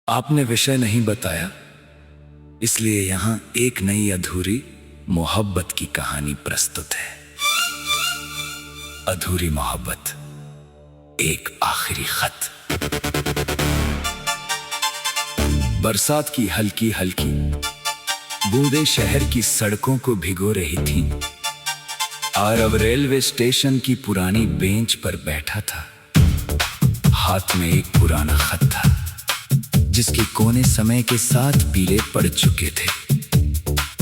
आपने विषय नहीं बताया, इसलिए यहाँ एक नई अधूरी मोहब्बत की कहानी प्रस्तुत है। अधूरी मोहब्बत, एक आखिरी खत। बरसात की हल्की हल्की बूंदें शहर की सड़कों को भिगो रही थीं। आरव रेलवे स्टेशन की पुरानी बेंच पर बैठा था। हाथ में एक पुराना खत था, जिसके कोने समय के साथ पीले पड़ चुके थे।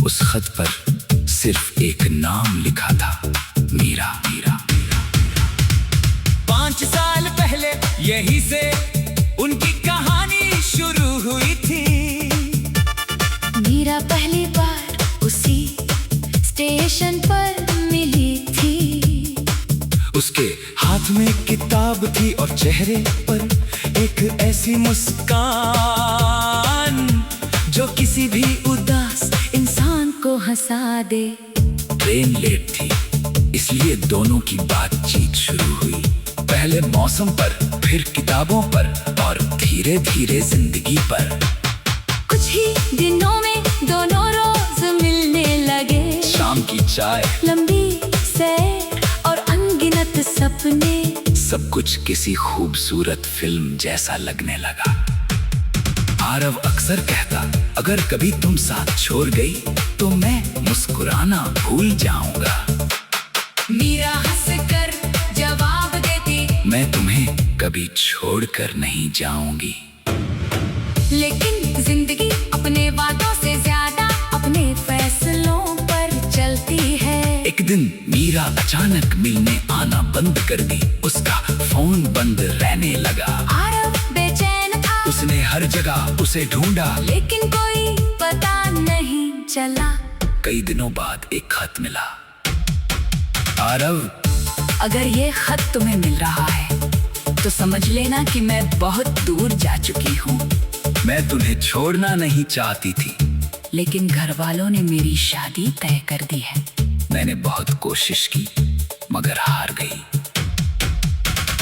उस खत पर सिर्फ एक नाम लिखा था, मीरा। मीरा। 5 साल पहले यहीं से उनकी कहानी शुरू हुई थी। मीरा पहली बार उसी स्टेशन पर मिली थी। उसके हाथ में किताब थी और चेहरे पर एक ऐसी मुस्कान जो किसी भी उदास इंसान को हंसा दे। ट्रेन लेट थी, इसलिए दोनों की बातचीत शुरू हुई। पहले मौसम पर, फिर किताबों पर और धीरे धीरे जिंदगी पर। कुछ ही दिनों में दोनों रोज मिलने लगे। शाम की चाय, लंबी सैर और अनगिनत सपने, सब कुछ किसी खूबसूरत फिल्म जैसा लगने लगा। आरव अक्सर कहता, अगर कभी तुम साथ छोड़ गई तो मैं मुस्कुराना भूल जाऊंगा। मीरा हंसकर जवाब देती, मैं तुम्हें कभी छोड़कर नहीं जाऊंगी। लेकिन जिंदगी अपने वादों से ज्यादा अपने फैसलों पर चलती है। एक दिन मीरा अचानक मिलने आना बंद कर दी। उसका फोन बंद रहने लगा। आरव बेचैन था, उसने हर जगह उसे ढूंढा, लेकिन कोई पता नहीं चला। कई दिनों बाद एक खत मिला। आरव, अगर ये खत तुम्हें मिल रहा है तो समझ लेना कि मैं बहुत दूर जा चुकी हूँ। मैं तुम्हें छोड़ना नहीं चाहती थी, लेकिन घर वालों ने मेरी शादी तय कर दी है। मैंने बहुत कोशिश की मगर हार गई।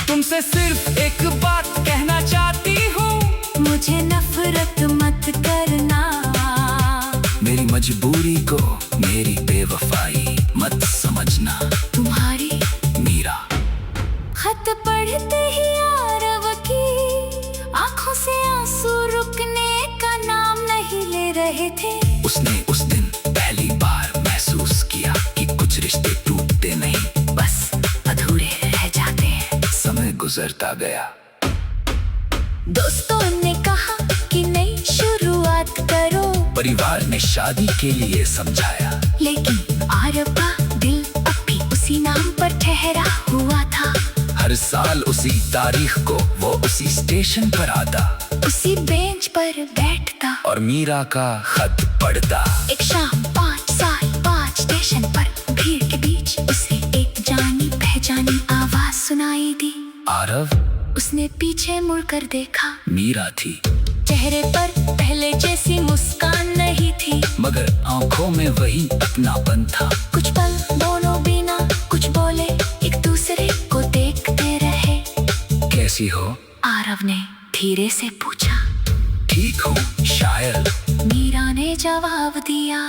तुमसे सिर्फ एक बात कहना चाहती हूँ, मुझे नफरत मत करना। मेरी मजबूरी को मेरी बेवफाई मत समझना। तुम्हारी मीरा। खत पढ़ते ही आरव की आंखों से आंसू रुकने का नाम नहीं ले रहे थे। उसने उस दिन पहली बार महसूस किया कि कुछ रिश्ते टूटते नहीं, बस अधूरे रह जाते हैं। समय गुजरता गया। दोस्तों ने कहा कि नई शुरुआत करो, परिवार ने शादी के लिए समझाया, लेकिन आरव का दिल अब भी उसी नाम पर ठहरा हुआ था। हर साल उसी तारीख को वो उसी स्टेशन पर आता, उसी बेंच पर बैठता और मीरा का खत पढ़ता। एक शाम 5 साल 5 स्टेशन पर भीड़ के बीच उसे एक जानी पहचानी आवाज सुनाई दी। आरव। उसने पीछे मुड़कर देखा। मीरा थी। चेहरे पर पहले जैसी मुस्कान नहीं थी, मगर आंखों में वही अपनापन था। कुछ पल दोनों बिना कुछ बोले एक दूसरे को देखते रहे। कैसी हो? आरव ने धीरे से पूछा। ठीक हूँ शायद, मीरा ने जवाब दिया।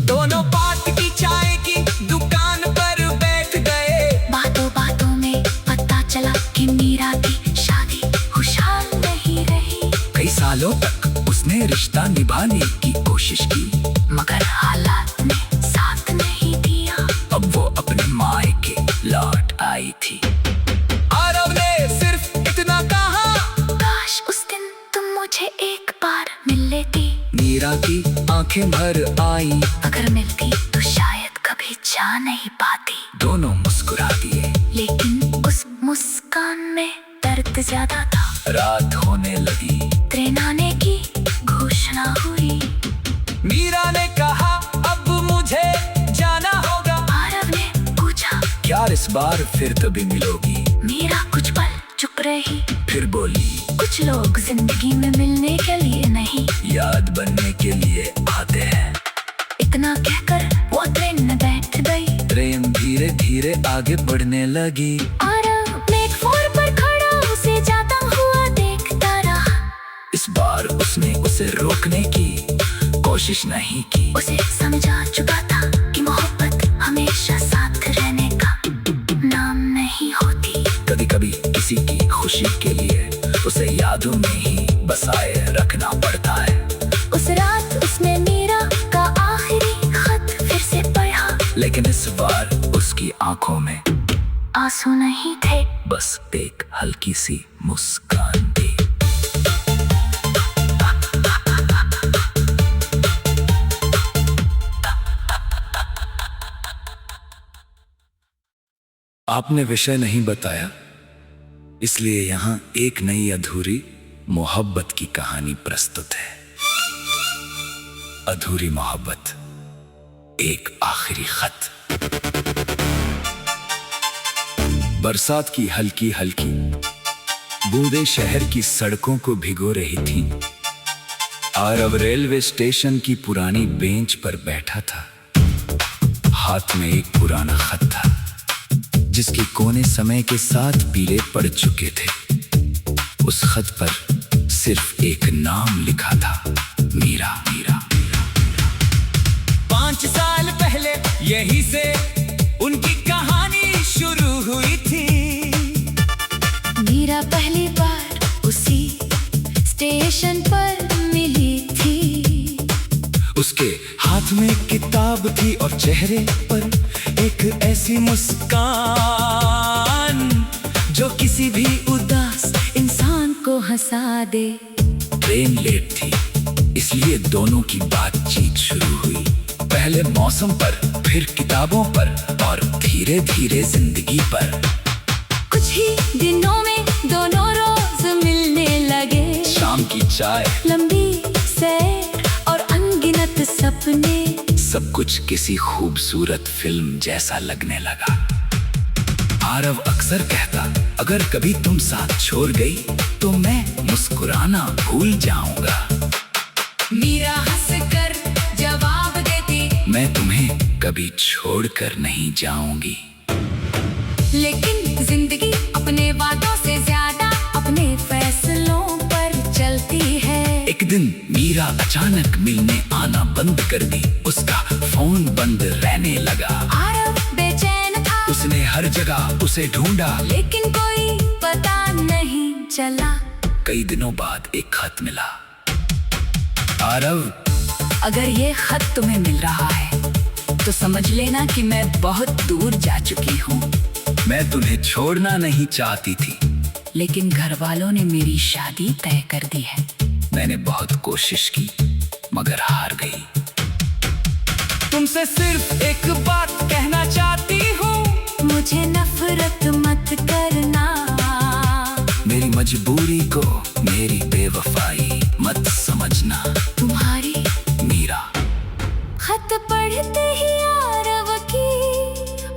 दोनों पार्क की चाय की दुकान पर बैठ गए। बातों बातों में पता चला कि मीरा की शादी खुशहाल नहीं रही। कई सालों तक उसने रिश्ता निभाने की कोशिश की, मगर हालात ने साथ नहीं दिया। अब वो अपने मायके लौट आई थी। आरव ने सिर्फ इतना कहा, काश उस दिन तुम मुझे एक बार मिल लेती। मीरा की आंखें भर आई। अगर मिलती तो शायद कभी जा नहीं पाती। दोनों मुस्कुरा दिए, लेकिन उस मुस्कान में दर्द ज्यादा था। रात होने लगी। ट्रेन आने की घोषणा हुई। मीरा ने कहा, अब मुझे जाना होगा। आरव ने पूछा, क्या इस बार फिर कभी मिलोगी? मीरा कुछ पल चुप रही। फिर बोली, कुछ लोग जिंदगी में मिलने के लिए नहीं, याद बनने के लिए आते हैं। इतना कहकर वो ट्रेन में बैठ गई। ट्रेन धीरे धीरे आगे बढ़ने लगी। आरव प्लेटफॉर्म पर खड़ा उसे जाता हुआ देखता रहा। इस इस बार उसने उसे रोकने की कोशिश नहीं की। उसे समझा चुका था कि मोहब्बत हमेशा साथ रहने का नाम नहीं होती। कभी कभी किसी की खुशी के लिए उसे यादों में ही बसाए रखना पड़ता है। उस रात उसने मीरा का आखिरी खत फिर से पढ़ा, लेकिन इस बार उसकी आंखों में आंसू नहीं थे, बस एक हल्की सी मुस्कान थी। आपने विषय नहीं बताया, इसलिए यहाँ एक नई अधूरी मोहब्बत की कहानी प्रस्तुत है। अधूरी मोहब्बत, एक आखिरी खत। बरसात की हल्की हल्की बूंदें शहर की सड़कों को भिगो रही थीं। आरव रेलवे स्टेशन की पुरानी बेंच पर बैठा था। हाथ में एक पुराना खत था जिसके कोने समय के साथ पीले पड़ चुके थे। उस खत पर सिर्फ एक नाम लिखा था, मीरा। मीरा। 5 साल पहले यहीं से उनकी कहानी शुरू हुई थी। मीरा पहली बार उसी स्टेशन पर मिली थी। उसके हाथ में किताब थी और चेहरे पर एक ऐसी मुस्कान जो किसी भी उदास इंसान को हंसा दे। ट्रेन लेट थी, इसलिए दोनों की बातचीत शुरू हुई। पहले मौसम पर, फिर किताबों पर और धीरे धीरे जिंदगी पर। कुछ ही दिनों में दोनों रोज मिलने लगे। शाम की चाय, लंबी सैर और अनगिनत सपने, सब कुछ किसी खूबसूरत फिल्म जैसा लगने लगा। आरव अक्सर कहता, अगर कभी तुम साथ छोड़ गई तो मैं मुस्कुराना भूल जाऊंगा। मीरा हंसकर जवाब देती, मैं तुम्हें कभी छोड़कर नहीं जाऊंगी। लेकिन जिंदगी अपने वादों से ज्यादा अपने फैसलों पर चलती है। एक दिन मीरा अचानक मिलने आना बंद कर दी। उसका फोन बंद रहने लगा। आरव बेचैन था, उसने हर जगह उसे ढूंढा, लेकिन कोई पता नहीं चला। कई दिनों बाद एक खत मिला। आरव, अगर ये खत तुम्हें मिल रहा है तो समझ लेना कि मैं बहुत दूर जा चुकी हूँ। मैं तुम्हें छोड़ना नहीं चाहती थी, लेकिन घर वालों ने मेरी शादी तय कर दी है। मैंने बहुत कोशिश की मगर हार गई। तुमसे सिर्फ एक बात कहना चाहती हूँ, मुझे नफरत मत करना। मेरी मजबूरी को मेरी बेवफाई मत समझना। तुम्हारी मीरा। खत पढ़ते ही आरव की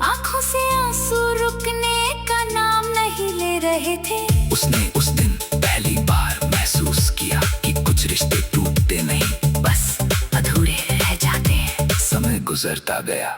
आंखों से आंसू रुकने का नाम नहीं ले रहे थे। उसने उस दिन पहली बार महसूस किया कि कुछ रिश्ते टूटते नहीं, बस अधूरे रह जाते हैं। समय गुजरता गया।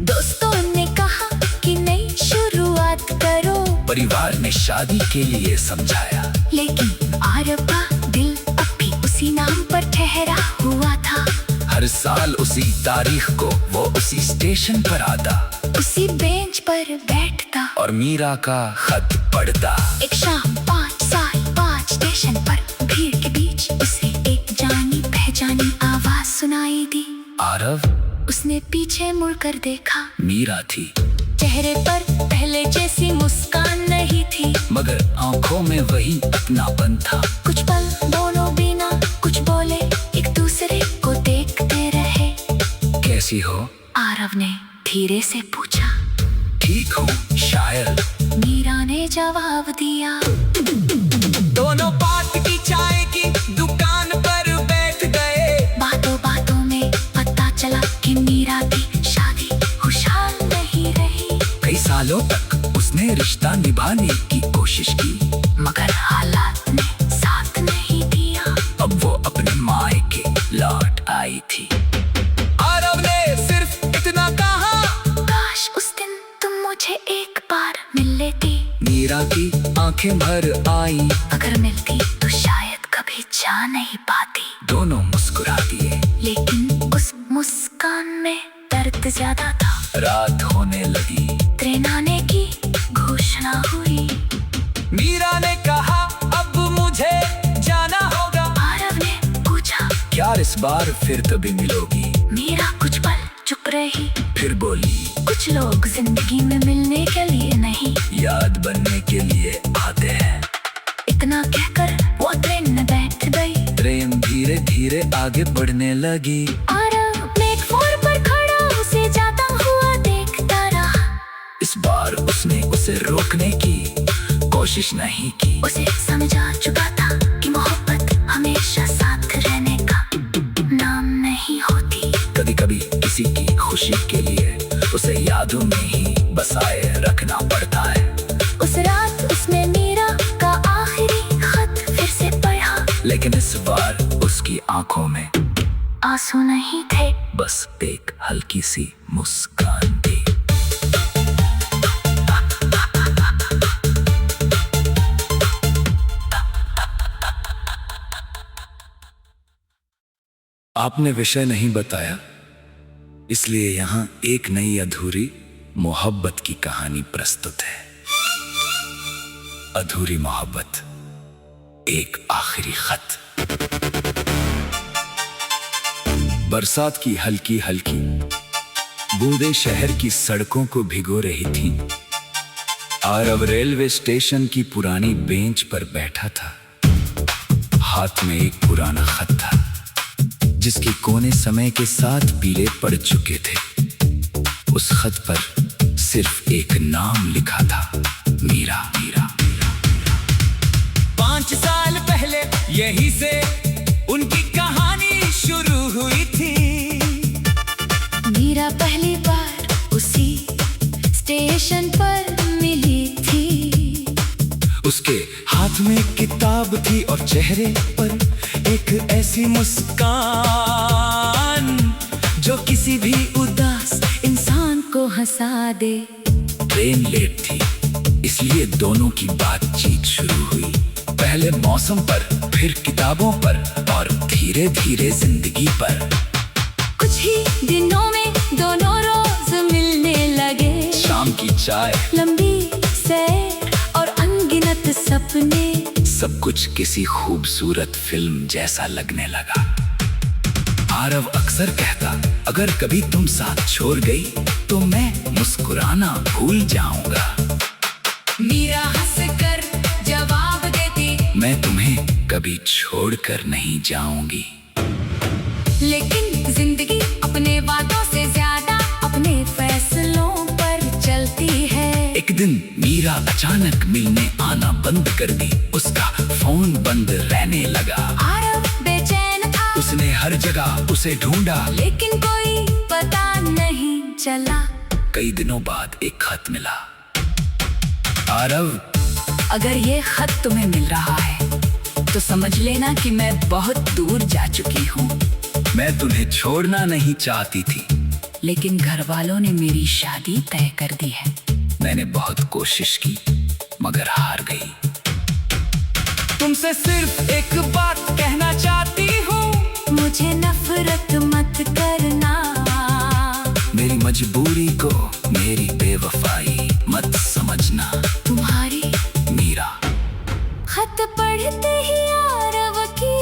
दोस्तों ने कहा कि नई शुरुआत करो, परिवार ने शादी के लिए समझाया, लेकिन आरव का दिल अब भी उसी नाम पर ठहरा हुआ था। हर साल उसी तारीख को वो उसी स्टेशन पर आता, उसी बेंच पर बैठता और मीरा का खत पढ़ता। एक शाम 5 साल 5 स्टेशन पर भीड़ के बीच उसे एक जानी पहचानी आवाज सुनाई दी। आरव। उसने पीछे मुड़कर देखा। मीरा थी। चेहरे पर पहले जैसी मुस्कान नहीं थी, मगर आंखों में वही अपनापन था। कुछ पल दोनों बिना कुछ बोले एक दूसरे को देखते रहे। कैसी हो? आरव ने धीरे से पूछा। ठीक हूँ शायद, मीरा ने जवाब दिया। दोनों बात की चाय की दुकान पर बैठ गए। बातों बातों में पता चला कि मीरा की शादी खुशहाल नहीं रही। कई सालों तक उसने रिश्ता निभाने की कोशिश की, मगर हालात ने साथ नहीं दिया। अब वो अपने मायके लौट आई थी। आरव ने सिर्फ इतना कहा, काश उस दिन तुम मुझे एक बार मिल लेती। मीरा की आंखें भर आई। अगर मिलती तो शायद जा नहीं पाती। दोनों मुस्कुरा दिए, लेकिन उस मुस्कान में दर्द ज्यादा था। रात होने लगी, ट्रेन आने की घोषणा हुई। मीरा ने कहा अब मुझे जाना होगा। आरव ने पूछा, क्या इस बार फिर कभी मिलोगी? मीरा कुछ पल चुप रही। फिर बोली, कुछ लोग जिंदगी में मिलने के लिए नहीं, याद बनने के लिए आते हैं। इतना कहकर वो ट्रेन में बैठ गई। ट्रेन धीरे धीरे आगे बढ़ने लगी। आरव प्लेटफॉर्म पर खड़ा उसे जाता हुआ देखता रहा। इस बार उसने उसे रोकने की कोशिश नहीं की। उसे समझ आ चुका था कि मोहब्बत हमेशा साथ रहने का नाम नहीं होती। कभी कभी किसी की खुशी के लिए उसे यादों में ही बसाए रखना पड़ता है। उस रात उसने मीरा का आखिरी खत फिर से पढ़ा, लेकिन इस बार उसकी आंखों में आंसू नहीं थे, बस एक हल्की सी मुस्कान थी। आपने विषय नहीं बताया, इसलिए यहाँ एक नई अधूरी मोहब्बत की कहानी प्रस्तुत है। अधूरी मोहब्बत, एक आखिरी खत। बरसात की हल्की हल्की बूंदें शहर की सड़कों को भिगो रही थीं। आरव रेलवे स्टेशन की पुरानी बेंच पर बैठा था। हाथ में एक पुराना खत था, जिसके कोने समय के साथ पीले पड़ चुके थे। उस खत पर सिर्फ एक नाम लिखा था, मीरा। मीरा। 5 साल पहले यहीं से उनकी कहानी शुरू हुई थी। मीरा पहली बार उसी स्टेशन पर मिली थी। उसके हाथ में किताब थी और चेहरे पर एक ऐसी मुस्कान जो किसी भी उदास इंसान को हंसा दे। ट्रेन लेट थी, इसलिए दोनों की बातचीत शुरू हुई। पहले मौसम पर, फिर किताबों पर और धीरे धीरे जिंदगी पर। कुछ ही दिनों में दोनों रोज मिलने लगे। शाम की चाय, लंबी सैर और अनगिनत सपने, सब कुछ किसी खूबसूरत फिल्म जैसा लगने लगा। आरव अक्सर कहता, अगर कभी तुम साथ छोड़ गई तो मैं मुस्कुराना भूल जाऊंगा। मीरा हंसकर जवाब देती, मैं तुम्हें कभी छोड़कर नहीं जाऊंगी। लेकिन जिंदगी अपने वादों से ज्यादा अपने फैसलों पर चलती है। एक दिन मीरा अचानक मिलने आना बंद कर दी। उसका फोन बंद रहने लगा। आरव बेचैन था, उसने हर जगह उसे ढूंढा, लेकिन कोई पता नहीं चला। कई दिनों बाद एक खत मिला। आरव, अगर ये खत तुम्हें मिल रहा है तो समझ लेना कि मैं बहुत दूर जा चुकी हूँ। मैं तुम्हें छोड़ना नहीं चाहती थी, लेकिन घर वालों ने मेरी शादी तय कर दी है। मैंने बहुत कोशिश की मगर हार गई। तुमसे सिर्फ एक बात कहना चाहती हूँ, मुझे नफरत मत करना। मेरी मजबूरी को मेरी बेवफाई मत समझना। तुम्हारी मीरा। खत पढ़ते ही आरव की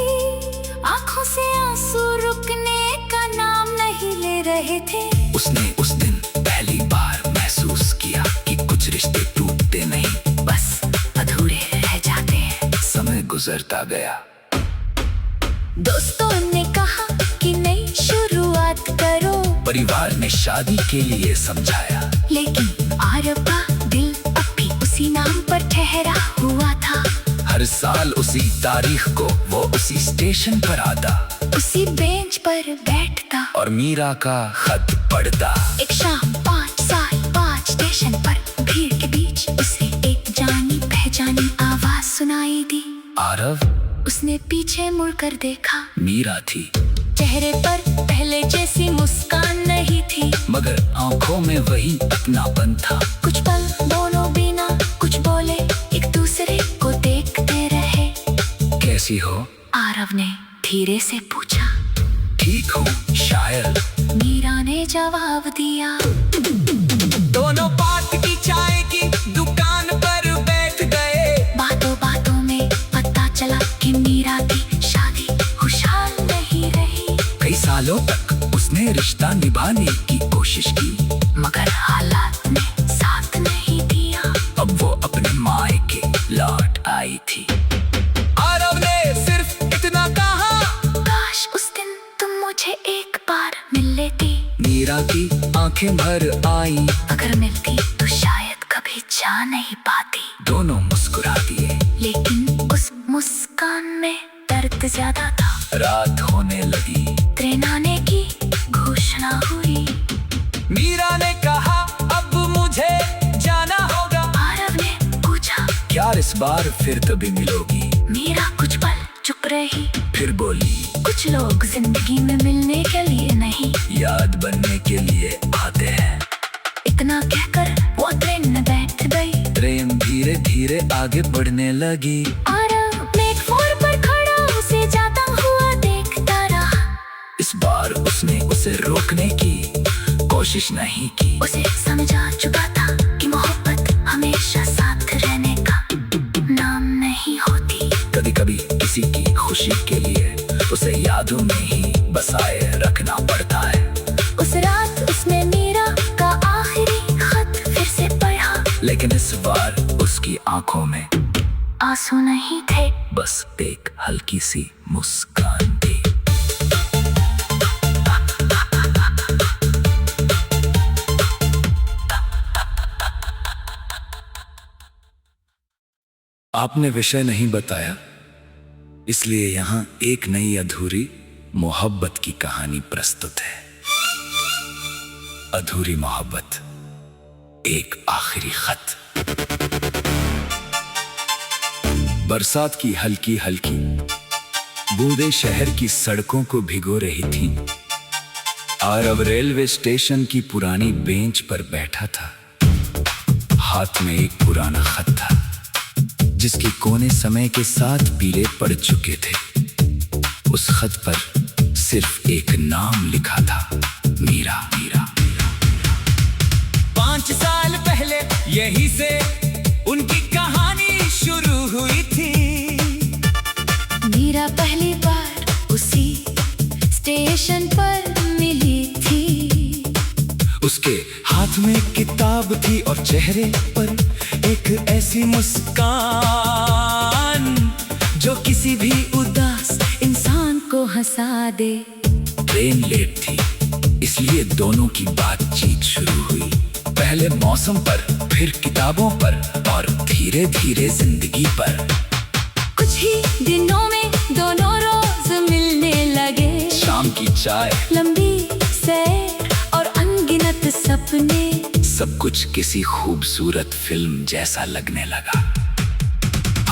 आंखों से आंसू रुकने का नाम नहीं ले रहे थे। उसने उस दिन पहली बार महसूस किया कि कुछ रिश्ते टूटते नहीं, बस अधूरे रह जाते हैं। समय गुजरता गया। दोस्तों ने कहा कि नई शुरुआत करो, परिवार ने शादी के लिए समझाया, लेकिन आरव का दिल अब भी उसी नाम पर ठहरा हुआ था। हर साल उसी तारीख को वो उसी स्टेशन पर आता, उसी बेंच पर बैठता और मीरा का खत पढ़ता। एक शाम 5 साल 5 स्टेशन पर भीड़ के बीच उसे एक जानी पहचानी आवाज सुनाई दी। आरव। उसने पीछे मुड़कर देखा। मीरा थी। चेहरे पर पहले जैसी मुस्कान नहीं थी, मगर आंखों में वही अपनापन था। कुछ पल दोनों बिना कुछ बोले एक दूसरे को देखते रहे। कैसी हो? आरव ने धीरे से पूछा। ठीक हूँ शायद। मीरा ने जवाब दिया। दोनों पार्क की चाय की दुकान पर बैठ गए। बातों बातों में पता चला कि मीरा की शादी खुशहाल नहीं रही। कई सालों तक उसने रिश्ता निभाने की कोशिश की, मगर हालात ने साथ नहीं दिया। अब वो अपने मायके लौट आई थी। आरव ने सिर्फ इतना कहा, काश उस दिन तुम मुझे एक बार मिल लेती। मीरा की आंखें भर आई। अगर मिलती तो शायद कभी जा नहीं पाती। दोनों मुस्कुरा दिए। लेकिन उस मुस्कान में दर्द ज्यादा था। रात होने लगी। ट्रेन आने की घोषणा हुई। मीरा ने कहा, अब मुझे जाना होगा। आरव ने पूछा, क्या इस बार फिर कभी मिलोगी? मीरा कुछ पल चुप रही। फिर बोली, कुछ लोग जिंदगी में मिलने के लिए नहीं, याद बनने के लिए आते हैं। इतना कहकर वो ट्रेन में बैठ गई। ट्रेन धीरे धीरे आगे बढ़ने लगी। आरव प्लेटफॉर्म पर खड़ा उसे जाता हुआ देखता रहा। इस बार उसने उसे रोकने की कोशिश नहीं की। उसे समझा चुका था कि मोहब्बत हमेशा साथ रहने का नाम नहीं होती। कभी कभी किसी की खुशी के लिए उसे यादों में ही बसाए रखना पड़ता है। उस रात उसने मीरा का आखिरी खत फिर से पढ़ा। लेकिन इस बार उसकी आंखों में आंसू नहीं थे, बस एक हल्की सी मुस्कान थी। आपने विषय नहीं बताया, इसलिए यहाँ एक नई अधूरी मोहब्बत की कहानी प्रस्तुत है। अधूरी मोहब्बत, एक आखिरी खत। बरसात की हल्की हल्की बूंदें शहर की सड़कों को भिगो रही थीं। आरव रेलवे स्टेशन की पुरानी बेंच पर बैठा था। हाथ में एक पुराना खत था, जिसके कोने समय के साथ पीले पड़ चुके थे। उस खत पर सिर्फ एक नाम लिखा था, मीरा। मीरा। 5 साल पहले यहीं से उनकी कहानी शुरू हुई थी। मीरा पहली बार उसी स्टेशन पर मिली थी। उसके हाथ में किताब थी और चेहरे पर एक ऐसी मुस्कान जो किसी भी उदास इंसान को हंसा दे। ट्रेन लेट थी, इसलिए दोनों की बातचीत शुरू हुई। पहले मौसम पर, फिर किताबों पर और धीरे धीरे जिंदगी पर। कुछ ही दिनों में दोनों रोज मिलने लगे। शाम की चाय, लंबी सैर और अनगिनत सपने। सब कुछ किसी खूबसूरत फिल्म जैसा लगने लगा।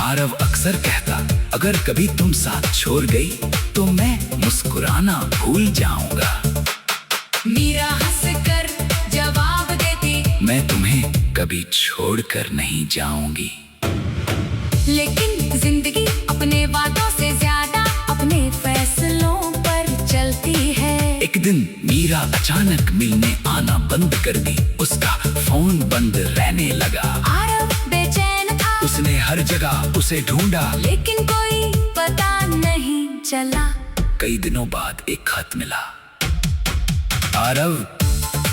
आरव अक्सर कहता, अगर कभी तुम साथ छोड़ गई तो मैं मुस्कुराना भूल जाऊंगा। मीरा हंसकर जवाब देती, मैं तुम्हें कभी छोड़कर नहीं जाऊंगी। लेकिन जिंदगी अपने वादों से ज्यादा अपने फैसलों पर चलती है। एक दिन मीरा अचानक मिलने आना बंद कर दी। उसका फोन बंद रहने लगा। आरव बेचैन था, उसने हर जगह उसे ढूंढा, लेकिन कोई पता नहीं चला। कई दिनों बाद एक खत मिला। आरव,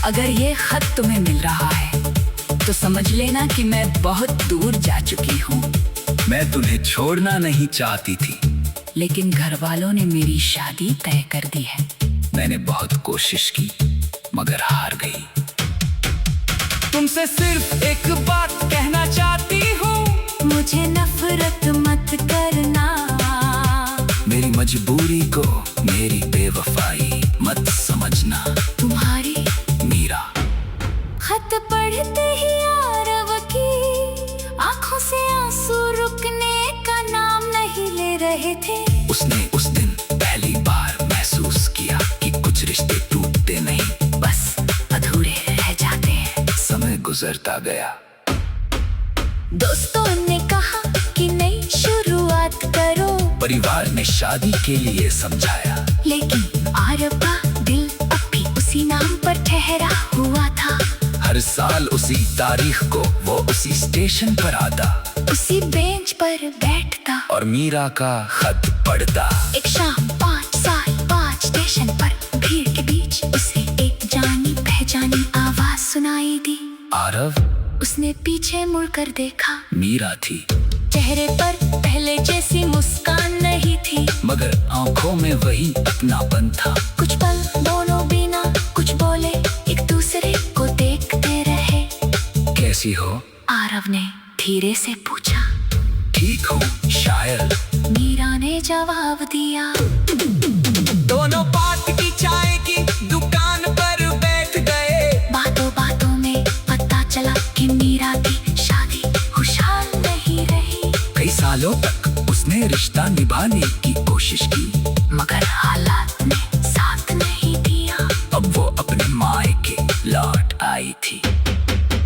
अगर ये खत तुम्हें मिल रहा है तो समझ लेना कि मैं बहुत दूर जा चुकी हूँ। मैं तुम्हें छोड़ना नहीं चाहती थी, लेकिन घर वालों ने मेरी शादी तय कर दी है। मैंने बहुत कोशिश की मगर हार गई। तुमसे सिर्फ एक बात कहना चाहती हूँ, मुझे नफरत मत करना। मेरी मजबूरी को मेरी बेवफाई मत समझना। तुम्हारी मीरा। खत पढ़ते ही आरव की आंखों से आंसू रुकने का नाम नहीं ले रहे थे। उसने उस दिन पहली बार महसूस किया कि कुछ रिश्ते टूटते नहीं, बस अधूरे रह जाते हैं। समय गुजरता गया। दोस्तों ने कहा कि नई शुरुआत करो, परिवार ने शादी के लिए समझाया। लेकिन आरव का दिल अब भी उसी नाम पर ठहरा हुआ था। हर साल उसी तारीख को वो उसी स्टेशन पर आता, उसी बेंच पर बैठता और मीरा का खत पढ़ता। एक शाम 5 साल 5 स्टेशन पर भीड़ के बीच उसे एक जानी पहचानी आवाज सुनाई दी। आरव, उसने पीछे मुड़कर देखा। मीरा थी। चेहरे पर पहले जैसी मुस्कान नहीं थी, मगर आंखों में वही अपनापन था। कुछ पल दोनों बिना कुछ बोले एक दूसरे को देखते रहे। कैसी हो? आरव ने धीरे से पूछा। ठीक हूँ शायद, मीरा ने जवाब दिया। दोनों पार्क की चाय की दुकान पर बैठ गए। बातों बातों में पता चला कि मीरा की शादी खुशहाल नहीं रही। कई सालों तक उसने रिश्ता निभाने की कोशिश की, मगर हालात ने साथ नहीं दिया। अब वो अपने मायके लौट आई थी।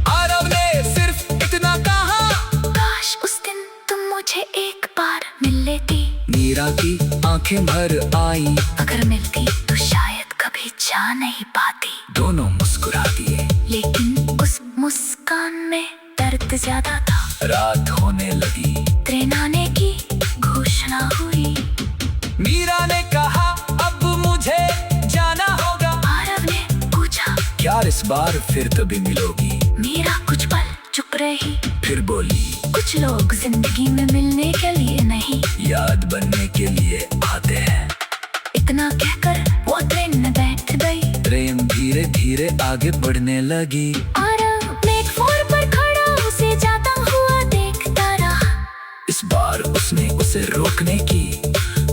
आरव ने सिर्फ इतना कहा, काश उस दिन तुम मुझे एक बार मिल लेती। मीरा की आंखें भर आई। अगर मिलती तो शायद कभी जा नहीं पाती। दोनों मुस्कुरा दिए। लेकिन उस मुस्कान में दर्द ज्यादा था। रात होने लगी। ट्रेन आने की घोषणा हुई। मीरा ने कहा, अब मुझे जाना होगा। आरव ने पूछा, क्या इस बार फिर कभी मिलोगी? मीरा कुछ पल चुप रही। फिर बोली, कुछ लोग जिंदगी में मिलने के लिए नहीं, याद बनने के लिए आते हैं। इतना कहकर वो ट्रेन में बैठ गई। ट्रेन धीरे धीरे आगे बढ़ने लगी। आरव प्लेटफॉर्म पर खड़ा उसे जाता हुआ देखता रहा। इस बार उसने उसे रोकने की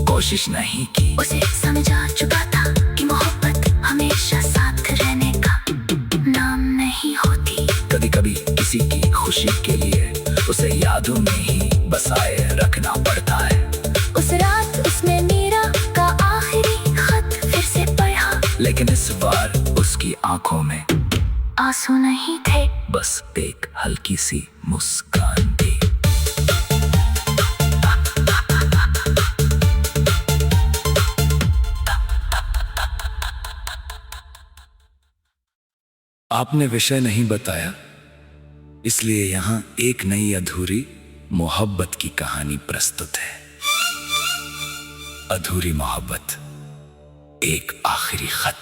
कोशिश नहीं की। उसे समझा चुका था कि मोहब्बत हमेशा साथ रहने का नाम नहीं होती। कभी कभी किसी की खुशी के लिए उसे यादों में ही बसाए रखना पड़ता है। उस रात उसने मीरा का आखिरी खत फिर से पढ़ा। लेकिन इस बार उसकी आंखों में आंसू नहीं थे, बस एक हल्की सी मुस्कान थी। आपने विषय नहीं बताया, इसलिए यहाँ एक नई अधूरी मोहब्बत की कहानी प्रस्तुत है। अधूरी मोहब्बत, एक आखिरी खत।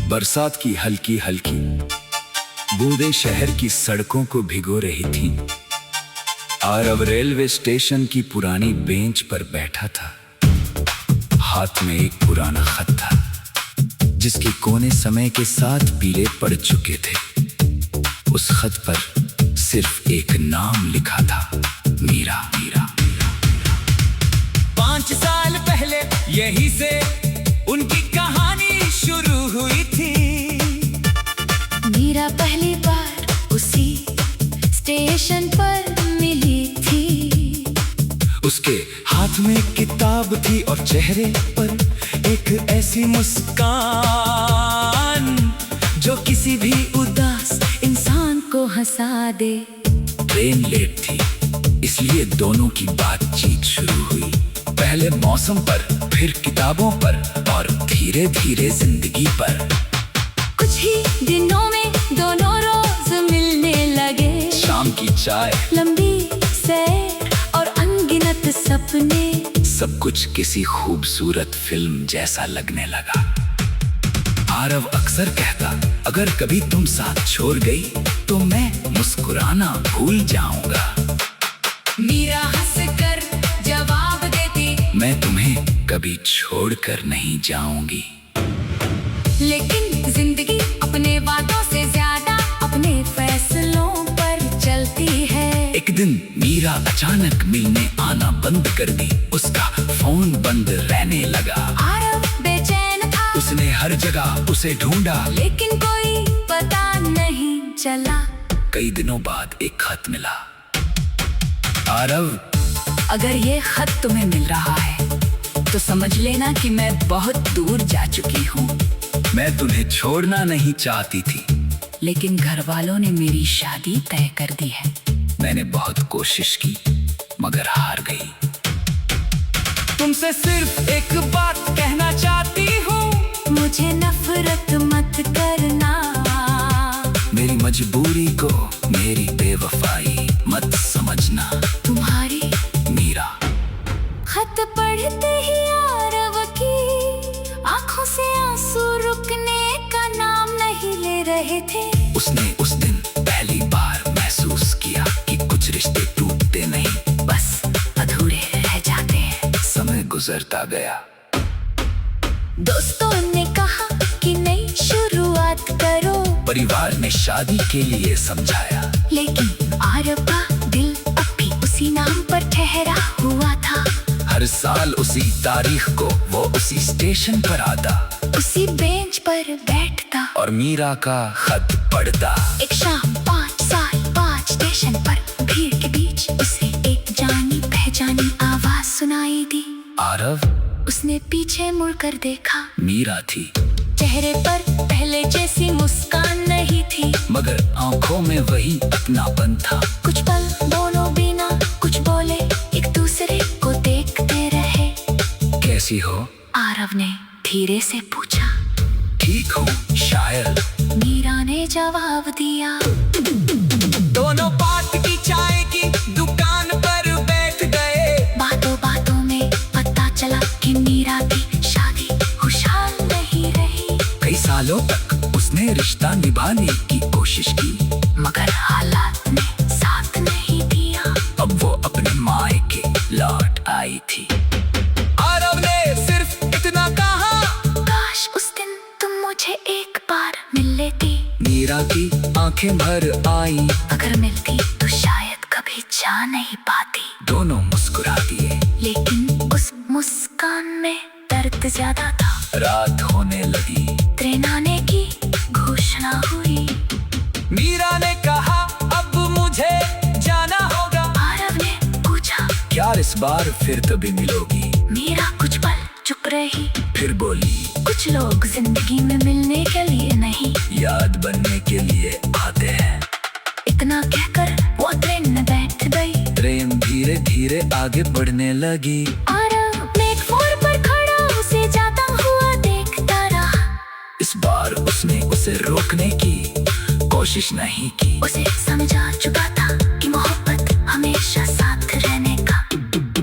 बरसात की हल्की हल्की बूंदें शहर की सड़कों को भिगो रही थीं। आरव रेलवे स्टेशन की पुरानी बेंच पर बैठा था। हाथ में एक पुराना खत था, जिसके कोने समय के साथ पीले पड़ चुके थे। उस खत पर सिर्फ एक नाम लिखा था, मीरा। मीरा। 5 साल पहले यहीं से उनकी कहानी शुरू हुई थी। मीरा पहली बार उसी स्टेशन पर मिली थी। उसके हाथ में किताब थी और चेहरे पर एक ऐसी मुस्कान जो किसी भी उदास इंसान को हंसा दे। ट्रेन लेट थी, इसलिए दोनों की बातचीत शुरू हुई। पहले मौसम पर, फिर किताबों पर और धीरे धीरे जिंदगी पर। कुछ ही दिनों में दोनों रोज मिलने लगे। शाम की चाय, लंबी सैर और अनगिनत सपने, सब कुछ किसी खूबसूरत फिल्म जैसा लगने लगा। आरव अक्सर कहता, अगर कभी तुम साथ छोड़ गई तो मैं मुस्कुराना भूल जाऊंगा। मीरा हंसकर जवाब देती, मैं तुम्हें कभी छोड़कर नहीं जाऊंगी। लेकिन जिंदगी अपने वादों से ज्यादा अपने फैसलों पर चलती है। एक दिन मीरा अचानक मिलने आना बंद कर दी। उसका फोन बंद रहने लगा। आरव बेचैन था, उसने हर जगह उसे ढूंढा, लेकिन कोई पता नहीं चला। कई दिनों बाद एक खत मिला। आरव, अगर ये खत तुम्हें मिल रहा है तो समझ लेना कि मैं बहुत दूर जा चुकी हूँ। मैं तुम्हें छोड़ना नहीं चाहती थी, लेकिन घर वालों ने मेरी शादी तय कर दी है। मैंने बहुत कोशिश की, मगर हार गई। तुमसे सिर्फ एक बात कहना चाहती हूँ, मुझे नफरत मत करना। मेरी मजबूरी को मेरी बेवफाई मत समझना। तुम्हारी मीरा। खत पढ़ते ही आरव की आंखों से आंसू रुकने का नाम नहीं ले रहे थे। उसने उस दिन पहली बार महसूस किया कि कुछ रिश्ते टूटते नहीं, बस अधूरे रह जाते हैं। समय गुजरता गया। दोस्तों ने कहा कि नई शुरुआत करो, परिवार ने शादी के लिए समझाया, लेकिन आरव का दिल अब भी उसी नाम पर ठहरा हुआ था। हर साल उसी तारीख को वो उसी स्टेशन पर आता, उसी बेंच पर बैठता और मीरा का खत पढ़ता। एक शाम 5 साल 5 स्टेशन पर भीड़ के बीच उसे एक जानी पहचानी आवाज सुनाई दी। आरव। उसने पीछे मुड़कर देखा, मीरा थी। चेहरे पर पहले जैसी मुस्कान नहीं थी, मगर आंखों में वही अपनापन था। कुछ पल दोनों बिना कुछ बोले एक दूसरे को देखते रहे। कैसी हो? आरव ने धीरे से पूछा। ठीक हूँ शायद, मीरा ने जवाब दिया। दोनों पास की चाय की दुकान पर बैठ गए। बातों बातों में पता चला कि मीरा की शादी खुशहाल नहीं रही। कई सालों तक उसने रिश्ता निभाने की कोशिश की, मगर हालात ने साथ नहीं दिया। अब वो अपने मायके लौट आई थी। आरव ने सिर्फ इतना कहा, काश उस दिन तुम मुझे एक बार मिल लेती। मीरा की आंखें भर आई। अगर मिलती तो शायद कभी जा नहीं पाती। दोनों मुस्कुरा दिए, लेकिन उस मुस्कान में दर्द ज्यादा था। रात होने लगी। ट्रेन आने की घोषणा हुई। मीरा ने कहा, अब मुझे जाना होगा। आरव ने पूछा, क्या इस बार फिर कभी मिलोगी? मीरा कुछ पल चुप रही। फिर बोली, कुछ लोग जिंदगी में मिलने के लिए नहीं, याद बनने के लिए आते हैं। इतना कहकर वो ट्रेन में बैठ गई। ट्रेन धीरे धीरे आगे बढ़ने लगी। आरव प्लेटफॉर्म पर खड़ा उसे जाता हुआ देखता रहा। इस बार उसने उसे रोकने की कोशिश नहीं की। उसे समझा चुका था कि मोहब्बत हमेशा साथ रहने का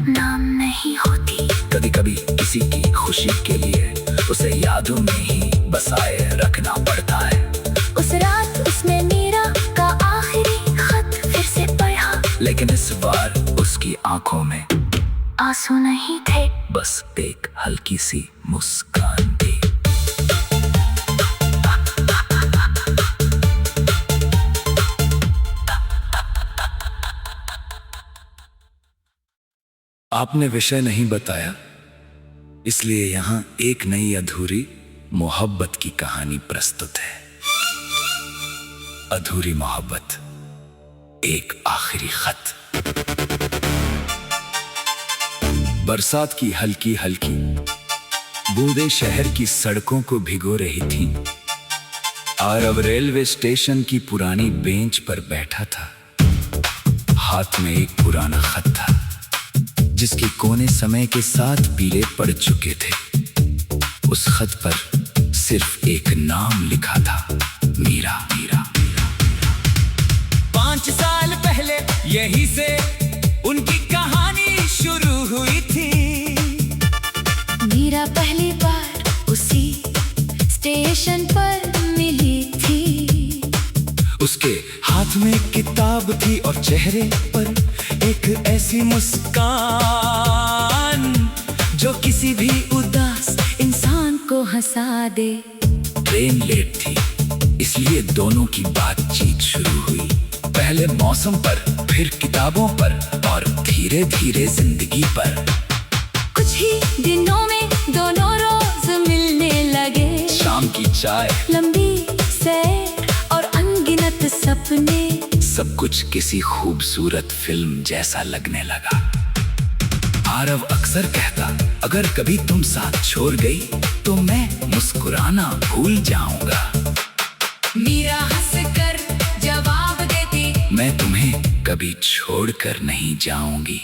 नाम नहीं होती। कभी कभी किसी की खुशी के लिए उसे यादों में ही बसाए रखना पड़ता है। उस रात उसने मीरा का आखिरी खत फिर से पढ़ा, लेकिन इस बार उसकी आंखों में आंसू नहीं थे, बस एक हल्की सी मुस्कान थी। आपने विषय नहीं बताया, इसलिए यहाँ एक नई अधूरी मोहब्बत की कहानी प्रस्तुत है। अधूरी मोहब्बत, एक आखिरी खत। बरसात की हल्की हल्की बूंदें शहर की सड़कों को भिगो रही थीं। आरव रेलवे स्टेशन की पुरानी बेंच पर बैठा था। हाथ में एक पुराना खत था, जिसके कोने समय के साथ पीले पड़ चुके थे। उस खत पर सिर्फ एक नाम लिखा था, मीरा। मीरा। 5 साल पहले यहीं से उनकी कहानी शुरू हुई थी। मीरा पहली बार उसी स्टेशन पर मिली थी। उसके हाथ में किताब थी और चेहरे पर एक ऐसी मुस्कान जो किसी भी उदास इंसान को हंसा दे। ट्रेन लेट थी, इसलिए दोनों की बातचीत शुरू हुई। पहले मौसम पर, फिर किताबों पर और धीरे धीरे जिंदगी पर। कुछ ही दिनों में दोनों रोज मिलने लगे। शाम की चाय, लंबी सैर और अनगिनत सपने, सब कुछ किसी खूबसूरत फिल्म जैसा लगने लगा। आरव अक्सर कहता, अगर कभी तुम साथ छोड़ गई तो मैं मुस्कुराना भूल जाऊंगा। मीरा हंसकर जवाब देती, मैं तुम्हें कभी छोड़कर नहीं जाऊंगी।